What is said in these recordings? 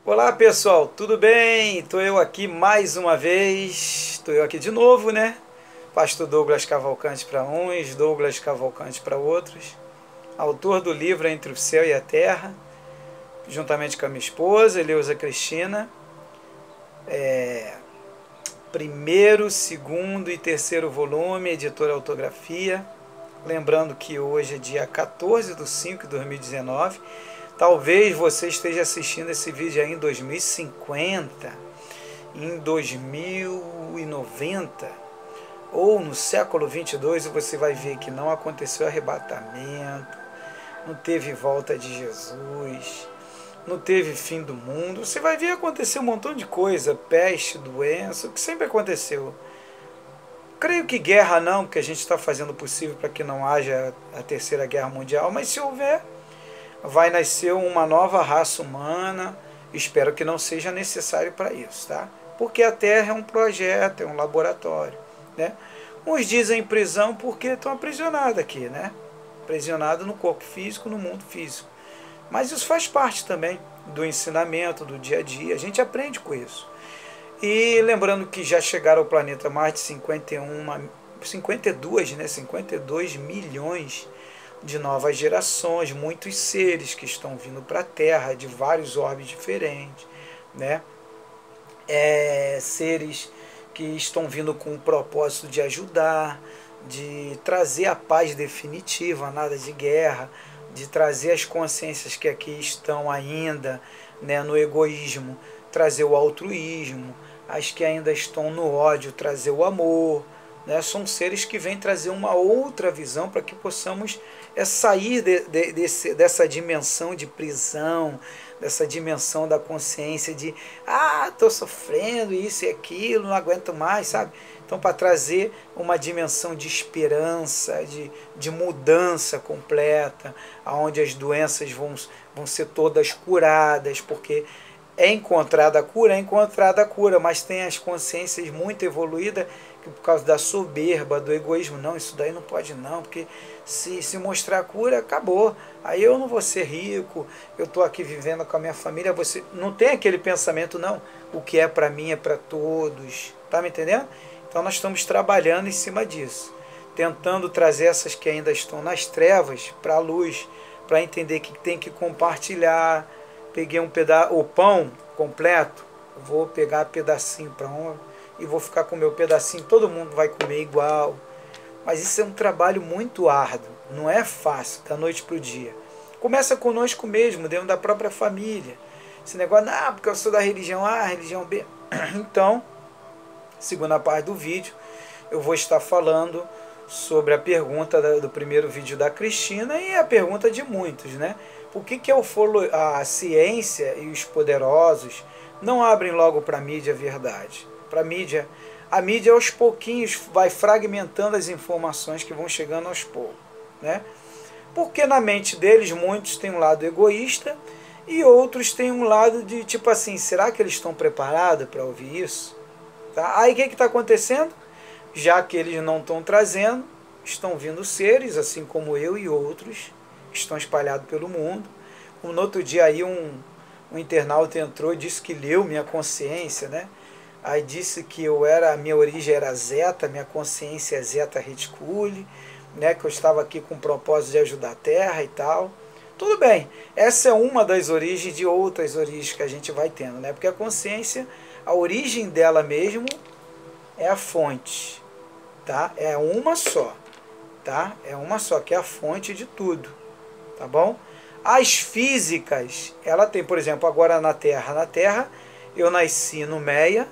Olá pessoal, tudo bem? Estou eu aqui mais uma vez, estou eu aqui de novo, né? Pastor Douglas Cavalcante para uns, Douglas Cavalcante para outros, autor do livro Entre o Céu e a Terra, juntamente com a minha esposa, Eleusa Cristina, primeiro, segundo e terceiro volume, editora Autografia. Lembrando que hoje é dia 14 de 5 de 2019. Talvez você esteja assistindo esse vídeo aí em 2050, em 2090 ou no século 22, e você vai ver que não aconteceu arrebatamento, não teve volta de Jesus, não teve fim do mundo. Você vai ver acontecer um montão de coisa, peste, doença, o que sempre aconteceu. Creio que guerra não, porque a gente está fazendo o possível para que não haja a terceira guerra mundial, mas se houver, vai nascer uma nova raça humana. Espero que não seja necessário para isso, tá? Porque a Terra é um projeto, é um laboratório, né? Uns dizem prisão porque estão aprisionados aqui, né? Aprisionados no corpo físico, no mundo físico. Mas isso faz parte também do ensinamento, do dia a dia. A gente aprende com isso. E lembrando que já chegaram ao planeta mais de 52 milhões de novas gerações, muitos seres que estão vindo para a Terra de vários orbes diferentes, né? Seres que estão vindo com o propósito de ajudar, de trazer a paz definitiva, nada de guerra, de trazer as consciências que aqui estão ainda, né, no egoísmo, trazer o altruísmo, as que ainda estão no ódio, trazer o amor, né? São seres que vêm trazer uma outra visão para que possamos sair dessa dimensão de prisão, dessa dimensão da consciência de estou sofrendo isso e aquilo, não aguento mais, sabe? Então, para trazer uma dimensão de esperança, de mudança completa, onde as doenças vão ser todas curadas, porque é encontrada a cura, mas tem as consciências muito evoluídas que por causa da soberba, do egoísmo, não, isso daí não pode não, porque se mostrar a cura, acabou. Aí eu não vou ser rico, eu estou aqui vivendo com a minha família, você não tem aquele pensamento, não, o que é para mim é para todos, tá me entendendo? Então nós estamos trabalhando em cima disso, tentando trazer essas que ainda estão nas trevas para a luz, para entender que tem que compartilhar. Peguei o pão completo, vou pegar pedacinho para um e vou ficar com o meu pedacinho, todo mundo vai comer igual. Mas isso é um trabalho muito árduo, não é fácil, da noite para o dia. Começa conosco mesmo, dentro da própria família. Esse negócio, porque eu sou da religião A, religião B. Então, segunda parte do vídeo, eu vou estar falando sobre a pergunta do primeiro vídeo da Cristina e a pergunta de muitos, né? Por que a ciência e os poderosos não abrem logo para a mídia a verdade? A mídia aos pouquinhos vai fragmentando as informações que vão chegando aos poucos, né? Porque na mente deles muitos têm um lado egoísta e outros têm um lado de tipo assim, será que eles estão preparados para ouvir isso? Tá? Aí o que está acontecendo? Já que eles não estão trazendo, estão vindo seres, assim como eu e outros, que estão espalhados pelo mundo. No outro dia aí um internauta entrou e disse que leu minha consciência, né? Aí disse que a minha origem era Zeta, minha consciência é Zeta Reticuli, né? Que eu estava aqui com o propósito de ajudar a Terra e tal. Tudo bem, essa é uma das origens de outras origens que a gente vai tendo, né? Porque a consciência, a origem dela mesmo é a fonte, tá? É uma só, tá? É uma só, que é a fonte de tudo, tá bom? As físicas, ela tem, por exemplo, agora na Terra eu nasci no Meia,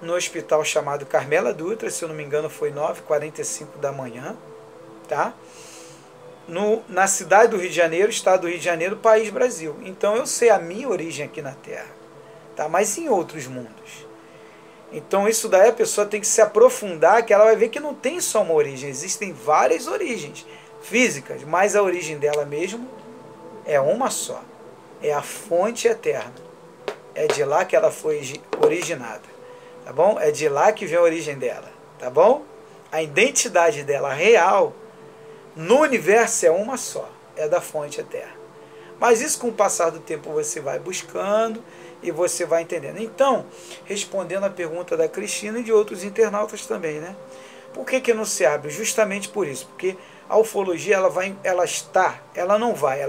no hospital chamado Carmela Dutra, se eu não me engano foi 9h45 da manhã, tá? Na cidade do Rio de Janeiro, estado do Rio de Janeiro, país Brasil. Então eu sei a minha origem aqui na Terra, tá? Mas em outros mundos. Então isso daí a pessoa tem que se aprofundar, que ela vai ver que não tem só uma origem, existem várias origens físicas, mas a origem dela mesmo é uma só, é a fonte eterna, é de lá que ela foi originada, tá bom? É de lá que vem a origem dela, tá bom? A identidade dela real no universo é uma só, é da fonte eterna. Mas isso, com o passar do tempo, você vai buscando e você vai entendendo. Então, respondendo a pergunta da Cristina e de outros internautas também, né? Por que não se abre? Justamente por isso, porque a ufologia ela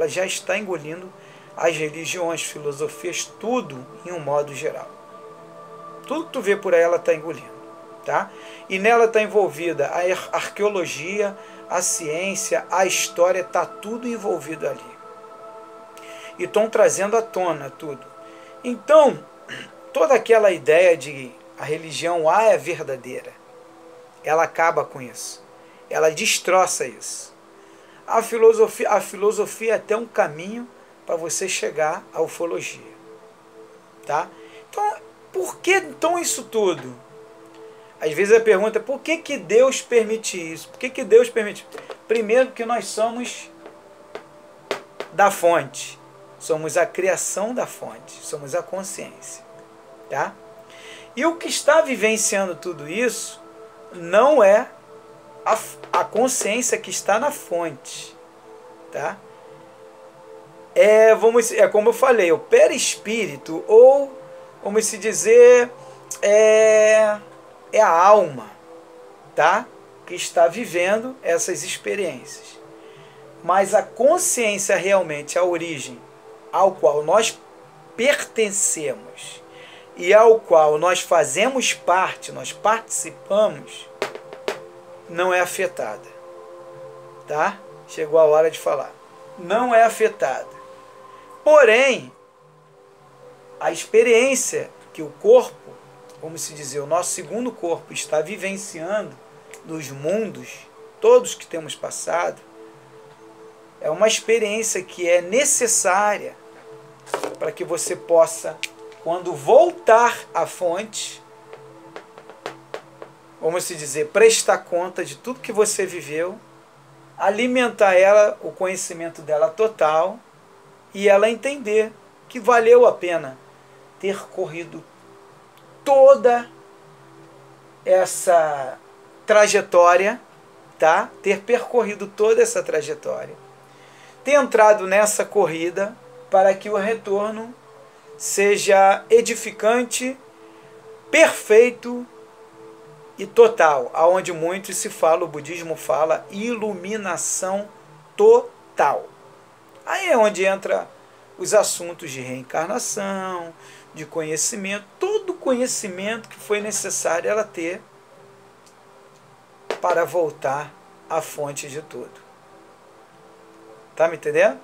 já está engolindo as religiões, filosofias, tudo em um modo geral. Tudo que tu vê por aí ela está engolindo, tá? E nela está envolvida a arqueologia, a ciência, a história, está tudo envolvido ali. E estão trazendo à tona tudo. Então, toda aquela ideia de a religião A é verdadeira, ela acaba com isso. Ela destroça isso. A filosofia é até um caminho para você chegar à ufologia. Tá? Então, por que então isso tudo? Às vezes a pergunta é por que Deus permite isso? Por que Deus permite? Primeiro, que nós somos da fonte. Somos a criação da fonte. Somos a consciência. Tá? E o que está vivenciando tudo isso não é a consciência que está na fonte. Tá? É como eu falei, o perispírito, ou, vamos se dizer, é a alma, tá? Que está vivendo essas experiências. Mas a consciência realmente, a origem ao qual nós pertencemos e ao qual nós fazemos parte, nós participamos, não é afetada. Tá? Chegou a hora de falar. Não é afetada. Porém, a experiência que o corpo, vamos se dizer, o nosso segundo corpo está vivenciando nos mundos, todos que temos passado, é uma experiência que é necessária para que você possa, quando voltar à fonte, vamos se dizer, prestar conta de tudo que você viveu, alimentar ela, o conhecimento dela total, e ela entender que valeu a pena ter corrido toda essa trajetória, tá? Ter percorrido toda essa trajetória, ter entrado nessa corrida para que o retorno seja edificante, perfeito e total, aonde muito se fala, o budismo fala, iluminação total. Aí é onde entra os assuntos de reencarnação, de conhecimento, todo o conhecimento que foi necessário ela ter para voltar à fonte de tudo. Tá me entendendo?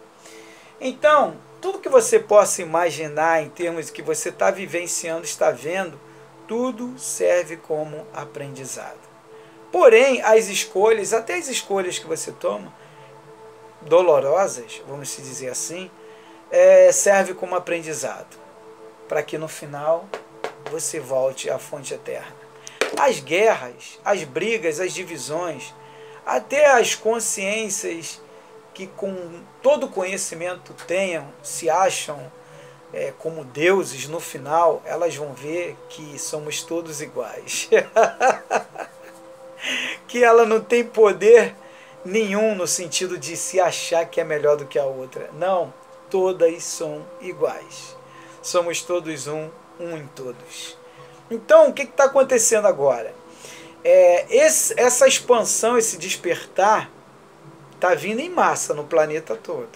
Então, tudo que você possa imaginar em termos que você está vivenciando, está vendo, tudo serve como aprendizado. Porém, as escolhas, até as escolhas que você toma, dolorosas, vamos dizer assim, serve como aprendizado, para que no final você volte à fonte eterna. As guerras, as brigas, as divisões, até as consciências que com todo conhecimento tenham, se acham como deuses, no final elas vão ver que somos todos iguais. Que ela não tem poder nenhum no sentido de se achar que é melhor do que a outra. Não, todas são iguais. Somos todos um em todos. Então, o que está acontecendo agora? Essa expansão, esse despertar, está vindo em massa no planeta todo.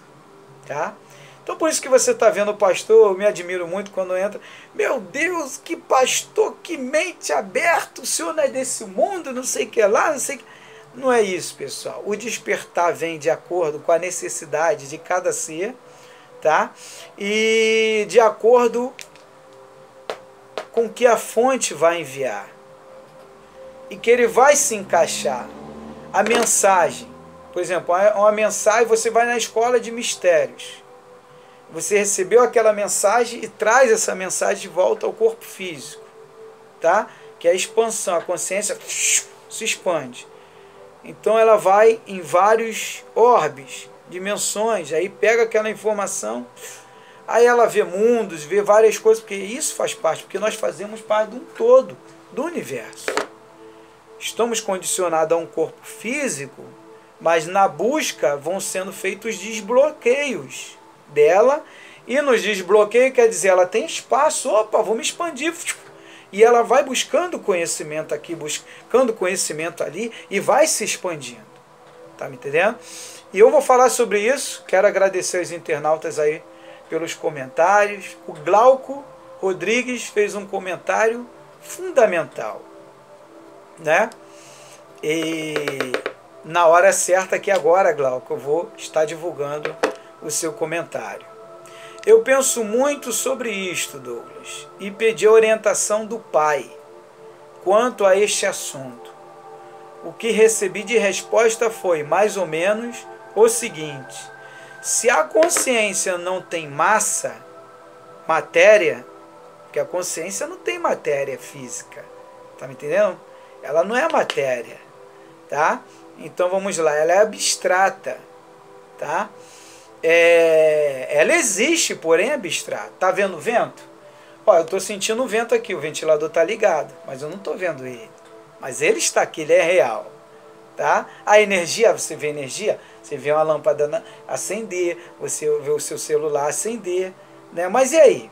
Tá? Então, por isso que você está vendo o pastor, eu me admiro muito quando entra. Meu Deus, que pastor, que mente aberta, o senhor não é desse mundo, não sei o que lá, não sei o que. Não é isso, pessoal. O despertar vem de acordo com a necessidade de cada ser, tá? E de acordo com que a fonte vai enviar. E que ele vai se encaixar. A mensagem, por exemplo, uma mensagem, você vai na escola de mistérios. Você recebeu aquela mensagem e traz essa mensagem de volta ao corpo físico, tá? Que é a expansão, a consciência se expande. Então ela vai em vários orbes, dimensões, aí pega aquela informação, aí ela vê mundos, vê várias coisas, porque isso faz parte, porque nós fazemos parte de um todo, do universo. Estamos condicionados a um corpo físico, mas na busca vão sendo feitos desbloqueios dela, e nos desbloqueia, quer dizer, ela tem espaço, opa, vou me expandir, e ela vai buscando conhecimento aqui, buscando conhecimento ali, e vai se expandindo, tá me entendendo? E eu vou falar sobre isso, quero agradecer aos internautas aí pelos comentários. O Glauco Rodrigues fez um comentário fundamental, né? E na hora certa aqui agora, Glauco, eu vou estar divulgando o seu comentário. Eu penso muito sobre isto, Douglas, e pedi a orientação do pai quanto a este assunto. O que recebi de resposta foi mais ou menos o seguinte: se a consciência não tem massa, matéria, porque a consciência não tem matéria física, tá me entendendo? Ela não é matéria, tá? Então vamos lá, ela é abstrata, tá? Ela existe, porém é abstrata. Tá vendo o vento? Ó, eu tô sentindo o vento aqui, o ventilador tá ligado, mas eu não tô vendo ele. Mas ele está aqui, ele é real, tá? A energia, você vê energia, você vê uma lâmpada acender, você vê o seu celular acender, né? Mas e aí?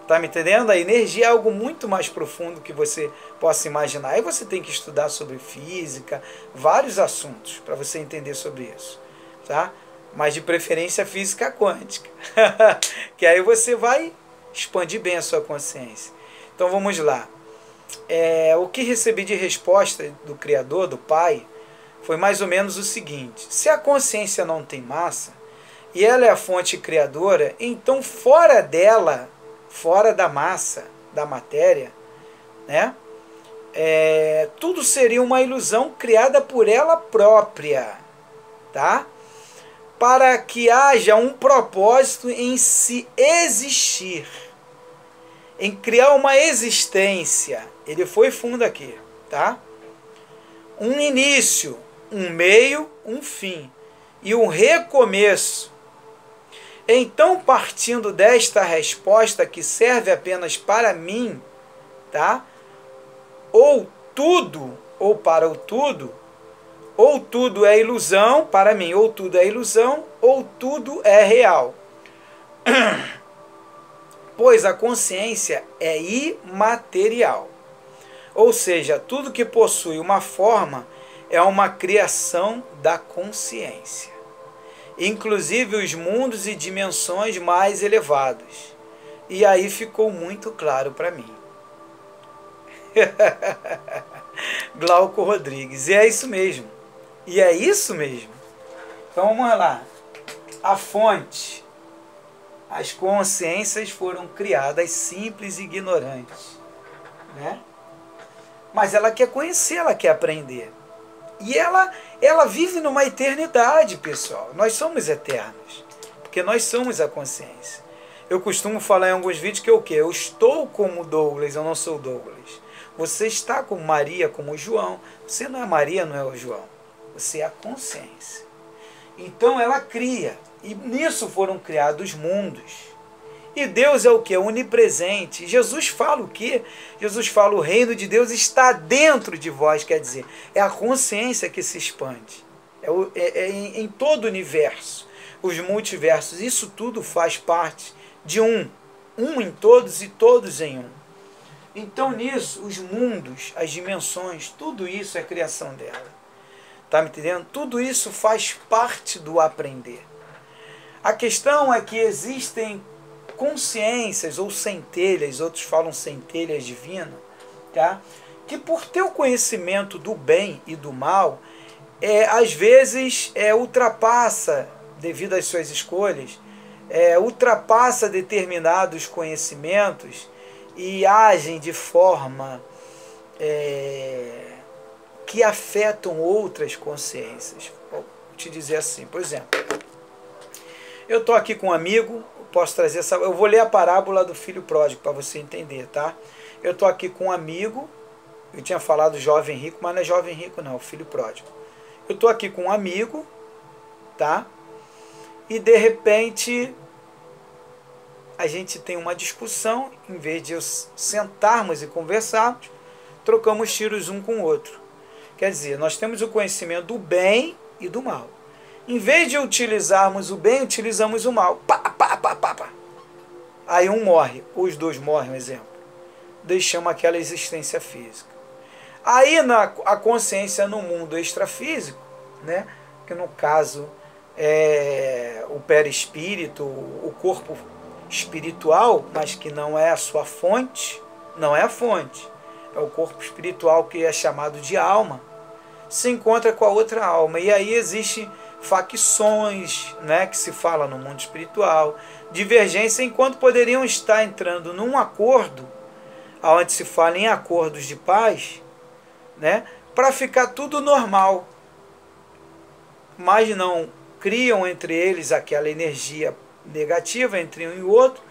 Tá me entendendo? A energia é algo muito mais profundo que você possa imaginar. Aí você tem que estudar sobre física, vários assuntos para você entender sobre isso, tá? Mas de preferência física quântica, que aí você vai expandir bem a sua consciência. Então vamos lá. O que recebi de resposta do Criador, do Pai, foi mais ou menos o seguinte: se a consciência não tem massa e ela é a fonte criadora, então fora dela, fora da massa, da matéria, né, tudo seria uma ilusão criada por ela própria, tá? Para que haja um propósito em se existir, em criar uma existência. Ele foi fundo aqui, tá? Um início, um meio, um fim e um recomeço. Então, partindo desta resposta que serve apenas para mim, tá? Ou tudo, ou para o tudo, ou tudo é ilusão para mim, ou tudo é ilusão, ou tudo é real. Pois a consciência é imaterial. Ou seja, tudo que possui uma forma é uma criação da consciência. Inclusive os mundos e dimensões mais elevados. E aí ficou muito claro para mim. Glauco Rodrigues. E é isso mesmo. E é isso mesmo. Então vamos lá. A fonte. As consciências foram criadas simples e ignorantes, né? Mas ela quer conhecer, ela quer aprender. E ela vive numa eternidade, pessoal. Nós somos eternos, porque nós somos a consciência. Eu costumo falar em alguns vídeos que é o quê? Eu estou como Douglas, eu não sou Douglas. Você está como Maria, como João. Você não é Maria, não é o João. Você é a consciência. Então ela cria. E nisso foram criados mundos. E Deus é o que? Onipresente. Jesus fala o quê? Jesus fala: o reino de Deus está dentro de vós, quer dizer, é a consciência que se expande. Em todo o universo, os multiversos, isso tudo faz parte de um em todos e todos em um. Então nisso, os mundos, as dimensões, tudo isso é criação dela. Tá me entendendo? Tudo isso faz parte do aprender. A questão é que existem consciências ou centelhas, outros falam centelhas divinas, tá? Que por ter o conhecimento do bem e do mal, às vezes ultrapassa, devido às suas escolhas, ultrapassa determinados conhecimentos e agem de forma que afetam outras consciências. Vou te dizer assim, por exemplo, eu estou aqui com um amigo, posso trazer essa. Eu vou ler a parábola do filho pródigo para você entender, tá? Eu estou aqui com um amigo, eu tinha falado jovem rico, mas não é jovem rico não, é o filho pródigo. Eu estou aqui com um amigo, tá? E de repente a gente tem uma discussão, em vez de sentarmos e conversarmos, trocamos tiros um com o outro. Quer dizer, nós temos o conhecimento do bem e do mal. Em vez de utilizarmos o bem, utilizamos o mal. Pá, pá, pá, pá, pá. Aí um morre, os dois morrem, um exemplo. Deixamos aquela existência física. Aí a consciência no mundo extrafísico, né, que no caso é o perispírito, o corpo espiritual, mas que não é a sua fonte, não é a fonte, é o corpo espiritual que é chamado de alma, se encontra com a outra alma. E aí existem facções, né, que se fala no mundo espiritual, divergência, enquanto poderiam estar entrando num acordo, onde se fala em acordos de paz, né, para ficar tudo normal, mas não criam entre eles aquela energia negativa entre um e o outro,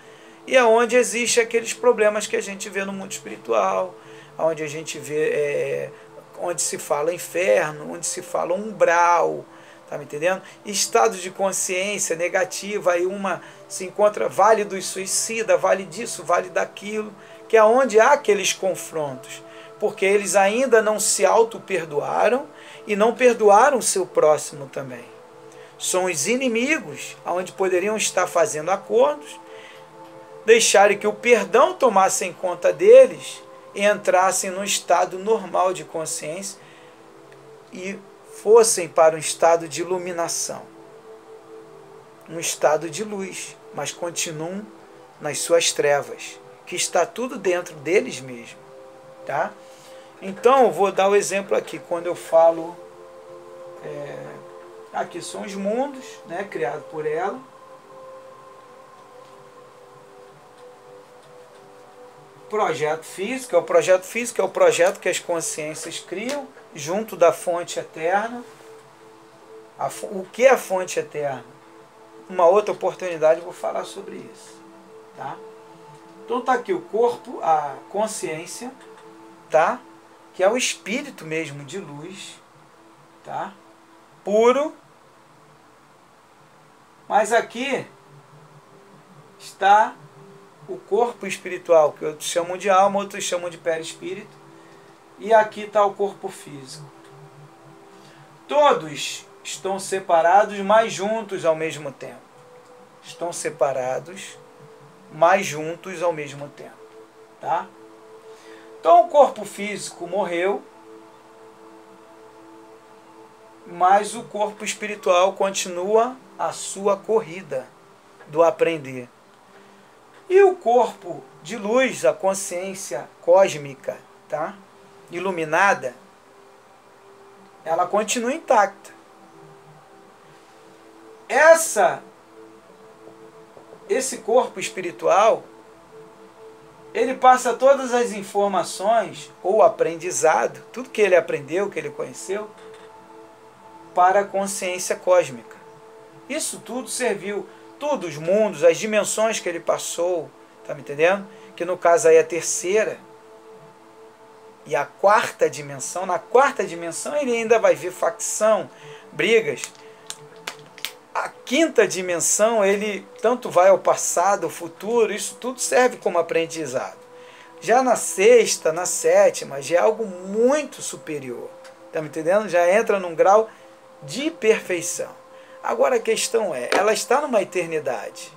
e é onde existe aqueles problemas que a gente vê no mundo espiritual, onde a gente vê, onde se fala inferno, onde se fala umbral, tá me entendendo? Estado de consciência negativa, aí uma se encontra vale dos suicidas, vale disso, vale daquilo, que é onde há aqueles confrontos, porque eles ainda não se auto-perdoaram e não perdoaram o seu próximo também. São os inimigos, onde poderiam estar fazendo acordos, deixarem que o perdão tomasse em conta deles e entrassem num estado normal de consciência e fossem para um estado de iluminação, um estado de luz, mas continuam nas suas trevas, que está tudo dentro deles mesmos, tá? Então, eu vou dar o exemplo aqui, quando eu falo, aqui são os mundos, né, criados por ela. Projeto físico, o projeto físico é o projeto que as consciências criam junto da fonte eterna. O que é a fonte eterna? Uma outra oportunidade eu vou falar sobre isso, tá? Então tá aqui o corpo, a consciência, tá? Que é o espírito mesmo de luz, tá? Puro. Mas aqui está o corpo espiritual, que outros chamam de alma, outros chamam de perispírito, e aqui está o corpo físico. Todos estão separados, mas juntos ao mesmo tempo. Estão separados, mas juntos ao mesmo tempo, tá? Então o corpo físico morreu, mas o corpo espiritual continua a sua corrida do aprender. E o corpo de luz, a consciência cósmica, tá? Iluminada, ela continua intacta. Esse corpo espiritual, ele passa todas as informações, ou aprendizado, tudo que ele aprendeu, que ele conheceu, para a consciência cósmica. Isso tudo serviu, tudo, os mundos, as dimensões que ele passou, tá me entendendo? Que no caso aí é a terceira e a quarta dimensão. Na quarta dimensão ele ainda vai ver facção, brigas. A quinta dimensão ele tanto vai ao passado, ao futuro, isso tudo serve como aprendizado. Já na sexta, na sétima, já é algo muito superior, tá me entendendo? Já entra num grau de perfeição. Agora a questão é, ela está numa eternidade.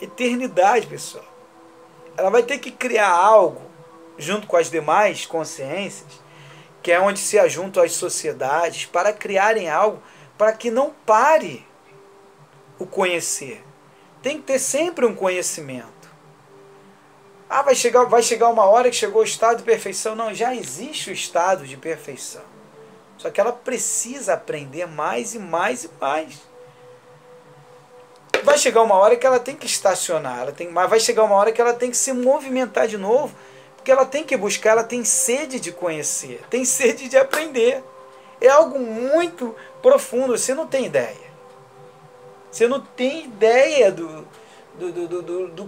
Eternidade, pessoal. Ela vai ter que criar algo, junto com as demais consciências, que é onde se ajuntam as sociedades, para criarem algo, para que não pare o conhecer. Tem que ter sempre um conhecimento. Ah, vai chegar uma hora que chegou o estado de perfeição. Não, já existe o estado de perfeição. Só que ela precisa aprender mais e mais e mais. Vai chegar uma hora que ela tem que estacionar, mas vai chegar uma hora que ela tem que se movimentar de novo, porque ela tem que buscar, ela tem sede de conhecer, tem sede de aprender. É algo muito profundo, você não tem ideia. Você não tem ideia do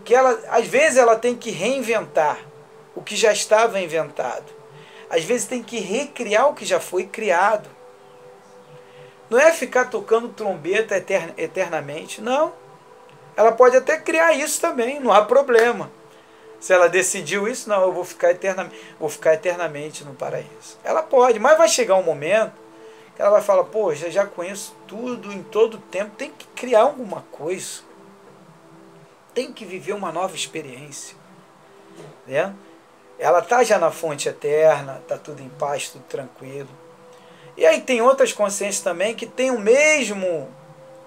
que ela... Às vezes ela tem que reinventar o que já estava inventado. Às vezes tem que recriar o que já foi criado. Não é ficar tocando trombeta eternamente, não. Ela pode até criar isso também, não há problema. Se ela decidiu isso, não, eu vou ficar eternamente no paraíso. Ela pode, mas vai chegar um momento Ela vai falar, poxa, já conheço tudo em todo tempo, tem que criar alguma coisa. Tem que viver uma nova experiência. Né? Ela está já na fonte eterna, está tudo em paz, tudo tranquilo. E aí tem outras consciências também que têm o mesmo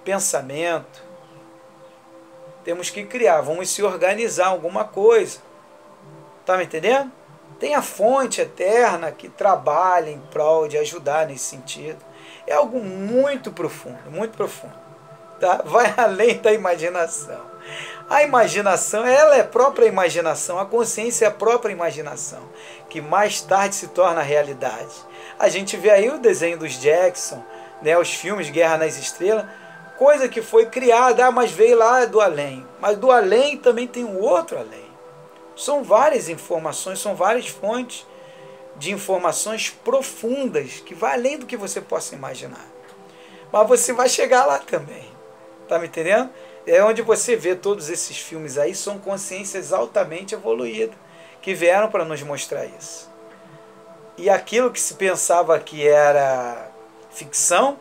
pensamento. Temos que criar, vamos se organizar alguma coisa. Tá me entendendo? Tem a fonte eterna que trabalha em prol de ajudar nesse sentido. É algo muito profundo, muito profundo. Tá? Vai além da imaginação. A imaginação, ela é a própria imaginação, a consciência é a própria imaginação, que mais tarde se torna realidade. A gente vê aí o desenho dos Jackson, né, os filmes Guerra nas Estrelas, coisa que foi criada, mas veio lá do além. Mas do além também tem um outro além. São várias informações, são várias fontes de informações profundas, que vai além do que você possa imaginar. Mas você vai chegar lá também. Tá me entendendo? É onde você vê todos esses filmes aí, são consciências altamente evoluídas, que vieram para nos mostrar isso. E aquilo que se pensava que era ficção,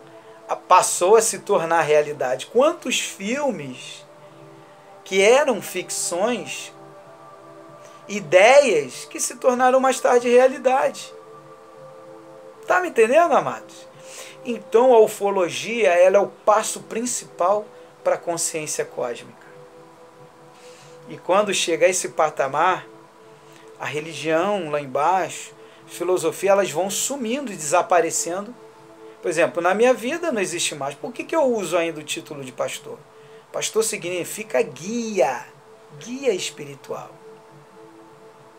passou a se tornar realidade. Quantos filmes que eram ficções, ideias que se tornaram mais tarde realidade. Tá me entendendo, amados? Então a ufologia, ela é o passo principal para a consciência cósmica. E quando chega a esse patamar, a religião lá embaixo, a filosofia, elas vão sumindo e desaparecendo. Por exemplo, na minha vida não existe mais. Por que eu uso ainda o título de pastor? Pastor significa guia, guia espiritual.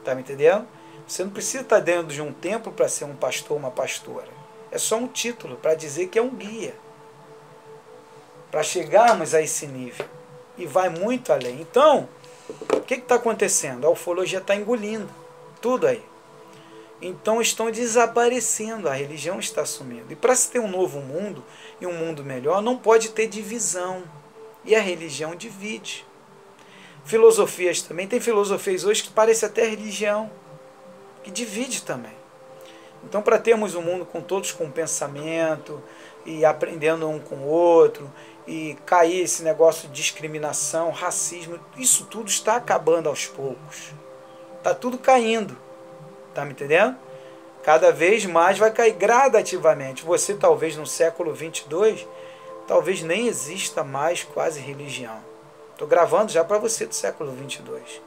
Tá me entendendo? Você não precisa estar dentro de um templo para ser um pastor ou uma pastora. É só um título para dizer que é um guia. Para chegarmos a esse nível. E vai muito além. Então, o que está acontecendo? A ufologia está engolindo tudo aí. Então estão desaparecendo, a religião está sumindo. E para se ter um novo mundo e um mundo melhor, não pode ter divisão. E a religião divide. Filosofias também. Tem filosofias hoje que parecem até religião, que divide também. Então, para termos um mundo com todos com pensamento, e aprendendo um com o outro, e cair esse negócio de discriminação, racismo, isso tudo está acabando aos poucos. Está tudo caindo. Está me entendendo? Cada vez mais vai cair gradativamente. Você talvez no século 22, talvez nem exista mais quase religião. Estou gravando já para você do século 22.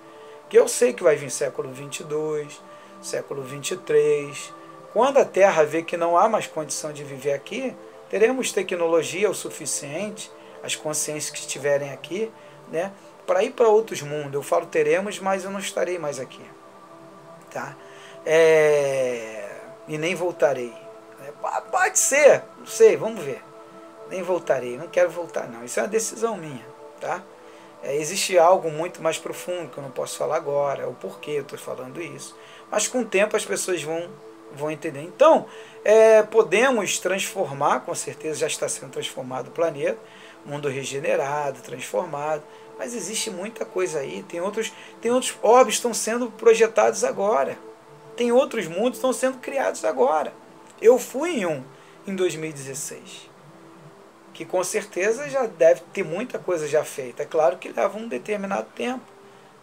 Que eu sei que vai vir século 22, século 23. Quando a Terra vê que não há mais condição de viver aqui, teremos tecnologia o suficiente, as consciências que estiverem aqui, né, para ir para outros mundos. Eu falo teremos, mas eu não estarei mais aqui. Tá? E nem voltarei. Pode ser, não sei, vamos ver. Nem voltarei, não quero voltar não. Isso é uma decisão minha. Tá? Existe algo muito mais profundo que eu não posso falar agora, o porquê eu estou falando isso. Mas com o tempo as pessoas vão entender. Então, podemos transformar, com certeza já está sendo transformado o planeta, mundo regenerado, transformado, mas existe muita coisa aí, tem outros orbes que estão sendo projetados agora, tem outros mundos que estão sendo criados agora. Eu fui em um, em 2016, que com certeza já deve ter muita coisa já feita. É claro que leva um determinado tempo,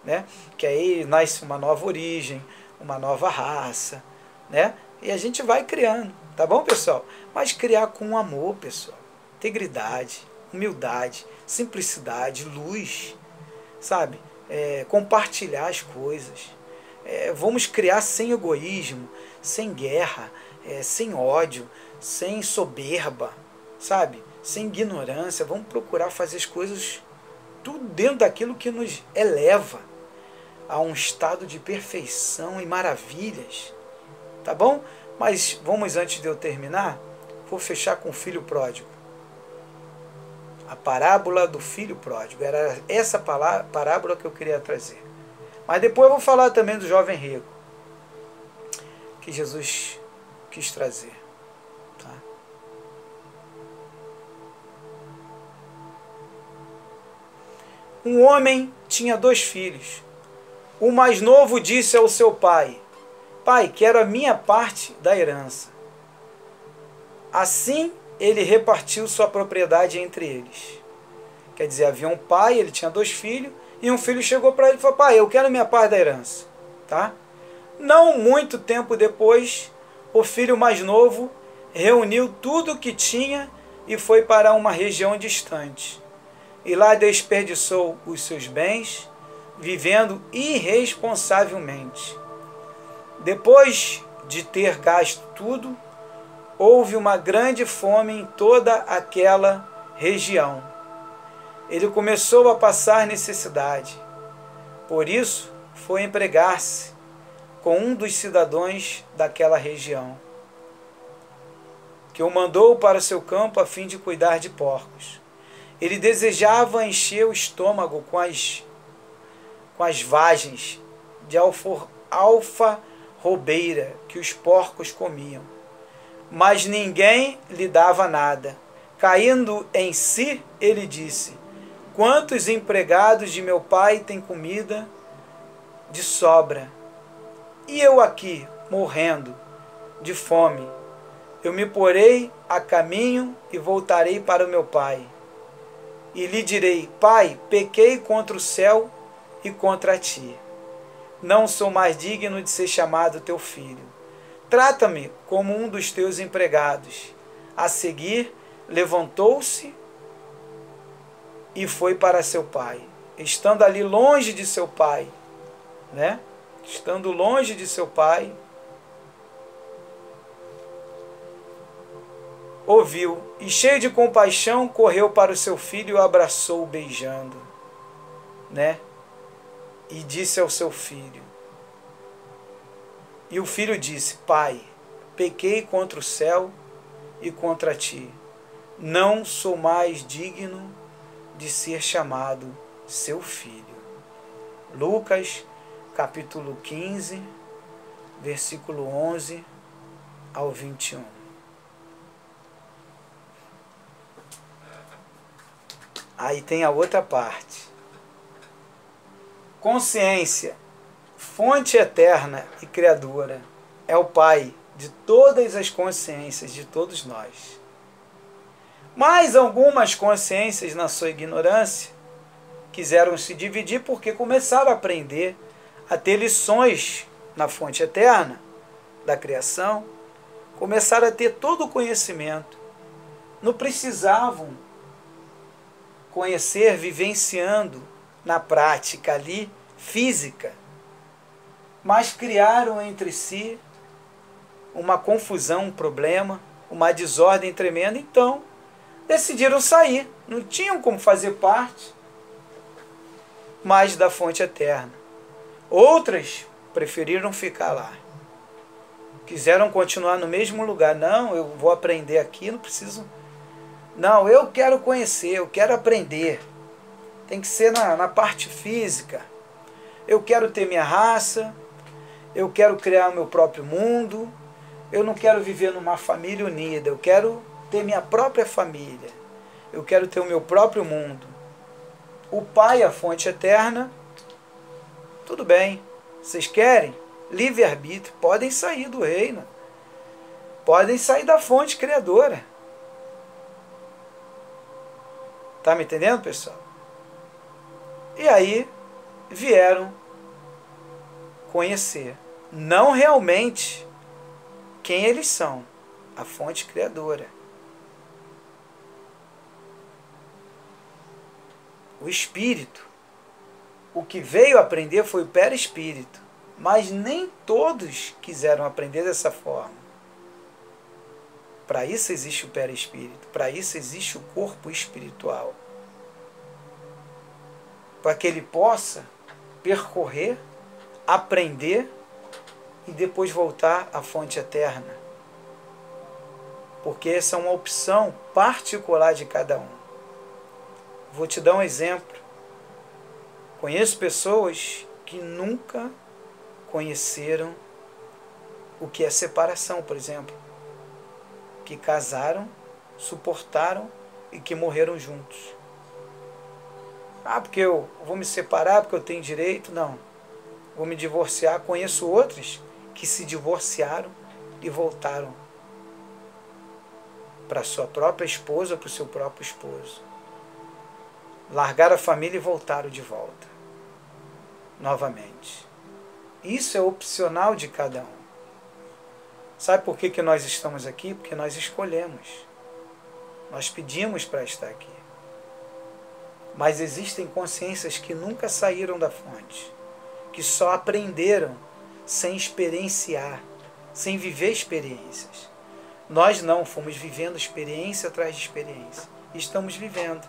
né? Que aí nasce uma nova origem, uma nova raça, né? E a gente vai criando, tá bom, pessoal? Mas criar com amor, pessoal. Integridade, humildade, simplicidade, luz, sabe? Compartilhar as coisas. Vamos criar sem egoísmo, sem guerra, sem ódio, sem soberba, sabe? Sem ignorância. Vamos procurar fazer as coisas tudo dentro daquilo que nos eleva a um estado de perfeição e maravilhas. Tá bom? Mas vamos, antes de eu terminar, vou fechar com o filho pródigo. A parábola do filho pródigo. Era essa parábola que eu queria trazer. Mas depois eu vou falar também do jovem rico, que Jesus quis trazer. Tá? Um homem tinha 2 filhos. O mais novo disse ao seu pai: Pai, quero a minha parte da herança. Assim, ele repartiu sua propriedade entre eles. Quer dizer, havia um pai, ele tinha 2 filhos, e um filho chegou para ele e falou: pai, eu quero minha parte da herança. Tá? Não muito tempo depois, o filho mais novo reuniu tudo o que tinha e foi para uma região distante. E lá desperdiçou os seus bens, vivendo irresponsavelmente. Depois de ter gasto tudo, houve uma grande fome em toda aquela região. Ele começou a passar necessidade. Por isso, foi empregar-se com um dos cidadãos daquela região, que o mandou para o seu campo a fim de cuidar de porcos. Ele desejava encher o estômago com as vagens de alfarrobeira que os porcos comiam, mas ninguém lhe dava nada. Caindo em si, ele disse: quantos empregados de meu pai têm comida de sobra, e eu aqui morrendo de fome? Eu me porei a caminho e voltarei para o meu pai. E lhe direi: pai, pequei contra o céu e contra ti. Não sou mais digno de ser chamado teu filho. Trata-me como um dos teus empregados. A seguir, levantou-se e foi para seu pai. Estando ali longe de seu pai, né? Estando longe de seu pai, ouviu e, cheio de compaixão, correu para o seu filho e o abraçou beijando, né? E disse ao seu filho, e o filho disse: pai, pequei contra o céu e contra ti. Não sou mais digno de ser chamado seu filho. Lucas, capítulo 15, versículo 11 ao 21. Aí tem a outra parte. Consciência, fonte eterna e criadora, é o Pai de todas as consciências de todos nós. Mas algumas consciências, na sua ignorância, quiseram se dividir porque começaram a aprender a ter lições na fonte eterna da criação, começaram a ter todo o conhecimento, não precisavam conhecer vivenciando na prática ali, física, mas criaram entre si uma confusão, um problema, uma desordem tremenda. Então decidiram sair, não tinham como fazer parte mais da fonte eterna. Outras preferiram ficar lá, quiseram continuar no mesmo lugar. Não, eu vou aprender aqui, não preciso. Não, eu quero conhecer, eu quero aprender. Tem que ser na parte física. Eu quero ter minha raça, eu quero criar meu próprio mundo, eu não quero viver numa família unida, eu quero ter minha própria família, eu quero ter o meu próprio mundo. O Pai, a fonte eterna, tudo bem, vocês querem? Livre-arbítrio, podem sair do reino, podem sair da fonte criadora. Tá me entendendo, pessoal? E aí vieram conhecer, não realmente quem eles são, a fonte criadora. O Espírito, o que veio aprender foi o perispírito, mas nem todos quiseram aprender dessa forma. Para isso existe o perispírito, para isso existe o corpo espiritual. Para que ele possa percorrer, aprender e depois voltar à fonte eterna. Porque essa é uma opção particular de cada um. Vou te dar um exemplo. Conheço pessoas que nunca conheceram o que é separação, por exemplo. Que casaram, suportaram e que morreram juntos. Ah, porque eu vou me separar, porque eu tenho direito. Não. Vou me divorciar. Conheço outros que se divorciaram e voltaram para sua própria esposa ou para o seu próprio esposo. Largar a família e voltaram de volta. Novamente. Isso é opcional de cada um. Sabe por que nós estamos aqui? Porque nós escolhemos. Nós pedimos para estar aqui. Mas existem consciências que nunca saíram da fonte, que só aprenderam sem experienciar, sem viver experiências. Nós não, fomos vivendo experiência atrás de experiência. E estamos vivendo.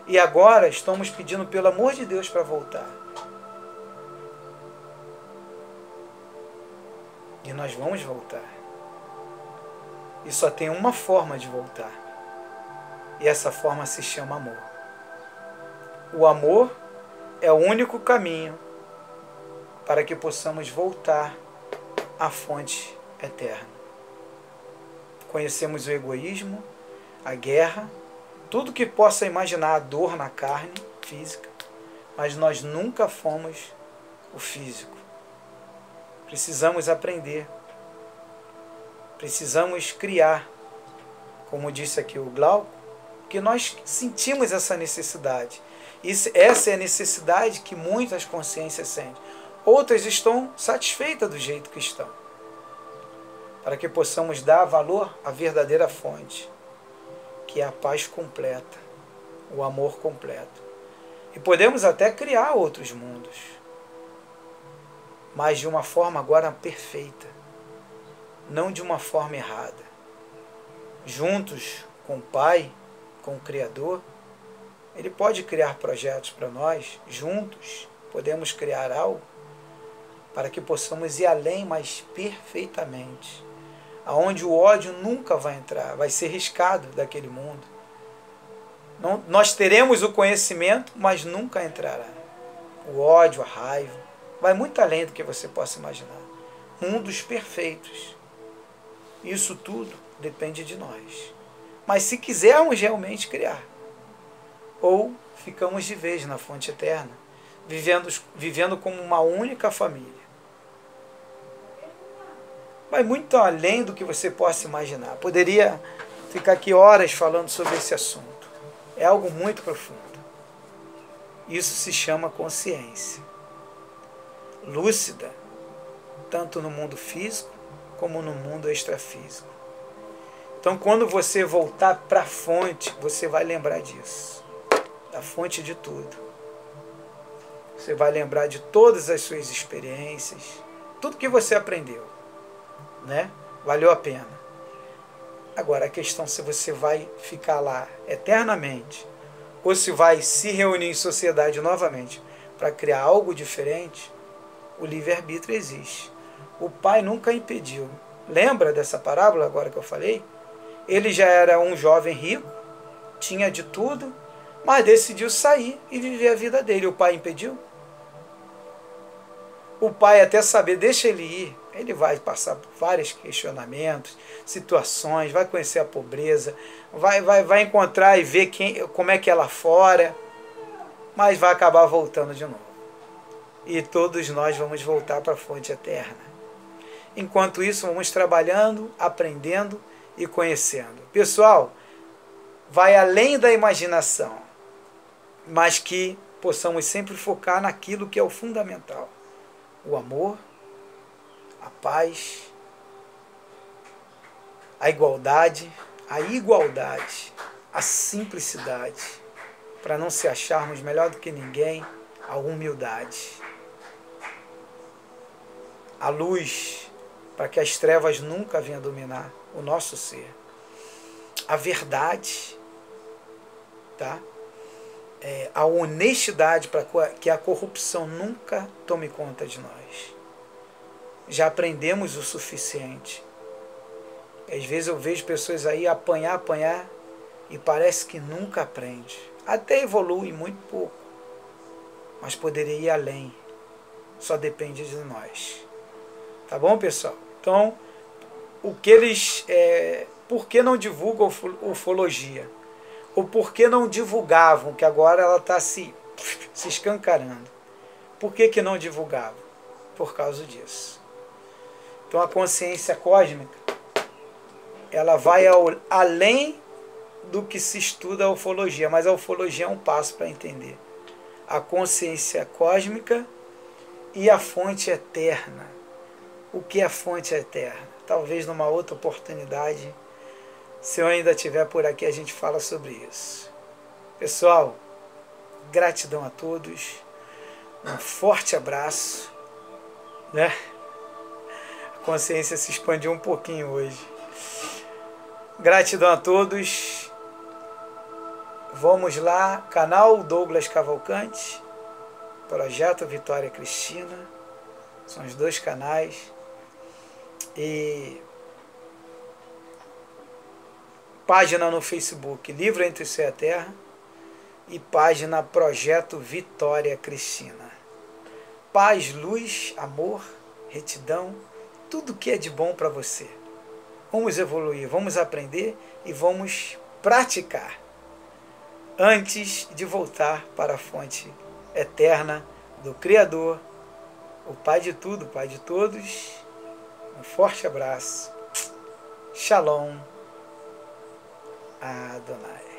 E agora estamos pedindo, pelo amor de Deus, para voltar. E nós vamos voltar. E só tem uma forma de voltar. E essa forma se chama amor. O amor é o único caminho para que possamos voltar à fonte eterna. Conhecemos o egoísmo, a guerra, tudo que possa imaginar a dor na carne física, mas nós nunca fomos o físico. Precisamos aprender, precisamos criar, como disse aqui o Glauco, que nós sentimos essa necessidade. Essa é a necessidade que muitas consciências sentem. Outras estão satisfeitas do jeito que estão. Para que possamos dar valor à verdadeira fonte, que é a paz completa, o amor completo. E podemos até criar outros mundos, mas de uma forma agora perfeita, não de uma forma errada. Juntos com o Pai, com o Criador, Ele pode criar projetos para nós, juntos podemos criar algo para que possamos ir além, mas perfeitamente. Aonde o ódio nunca vai entrar, vai ser riscado daquele mundo. Não, nós teremos o conhecimento, mas nunca entrará. O ódio, a raiva, vai muito além do que você possa imaginar. Mundos perfeitos. Isso tudo depende de nós. Mas se quisermos realmente criar, ou ficamos de vez na fonte eterna, vivendo como uma única família. Vai muito além do que você possa imaginar. Poderia ficar aqui horas falando sobre esse assunto. É algo muito profundo. Isso se chama consciência. Lúcida, tanto no mundo físico como no mundo extrafísico. Então, quando você voltar para a fonte, você vai lembrar disso. Da fonte de tudo. Você vai lembrar de todas as suas experiências, tudo que você aprendeu. Né? Valeu a pena. Agora, a questão é se você vai ficar lá eternamente, ou se vai se reunir em sociedade novamente para criar algo diferente. O livre-arbítrio existe. O Pai nunca impediu. Lembra dessa parábola agora que eu falei? Ele já era um jovem rico, tinha de tudo, mas decidiu sair e viver a vida dele. O Pai impediu? O Pai até saber, deixa ele ir. Ele vai passar por vários questionamentos, situações, vai conhecer a pobreza, vai encontrar e ver como é que é lá fora, mas vai acabar voltando de novo. E todos nós vamos voltar para a fonte eterna. Enquanto isso, vamos trabalhando, aprendendo e conhecendo. Pessoal, vai além da imaginação, mas que possamos sempre focar naquilo que é o fundamental. O amor, a paz, a igualdade, a simplicidade, para não se acharmos melhor do que ninguém, a humildade. A luz, para que as trevas nunca venham dominar o nosso ser. A verdade, tá? A honestidade, para que a corrupção nunca tome conta de nós. Já aprendemos o suficiente. Às vezes eu vejo pessoas aí apanhar, e parece que nunca aprende. Até evolui muito pouco, mas poderia ir além. Só depende de nós. Tá bom, pessoal? Então, por que não divulgam ufologia? Ou por que não divulgavam, que agora ela está se escancarando? Por que não divulgavam? Por causa disso. Então a consciência cósmica, ela vai além do que se estuda a ufologia, mas a ufologia é um passo para entender a consciência cósmica e a fonte eterna. O que é a fonte eterna? Talvez numa outra oportunidade, se eu ainda estiver por aqui, a gente fala sobre isso. Pessoal, gratidão a todos, um forte abraço, né? A consciência se expandiu um pouquinho hoje. Gratidão a todos. Vamos lá, canal Douglas Cavalcante, Projeto Vitória Cristina, são os dois canais. E página no Facebook, Livro Entre o Céu e a Terra, e página Projeto Vitória Cristina. Paz, luz, amor, retidão, tudo que é de bom para você. Vamos evoluir, vamos aprender e vamos praticar antes de voltar para a fonte eterna do Criador, o Pai de tudo, Pai de todos. Um forte abraço. Shalom Adonai.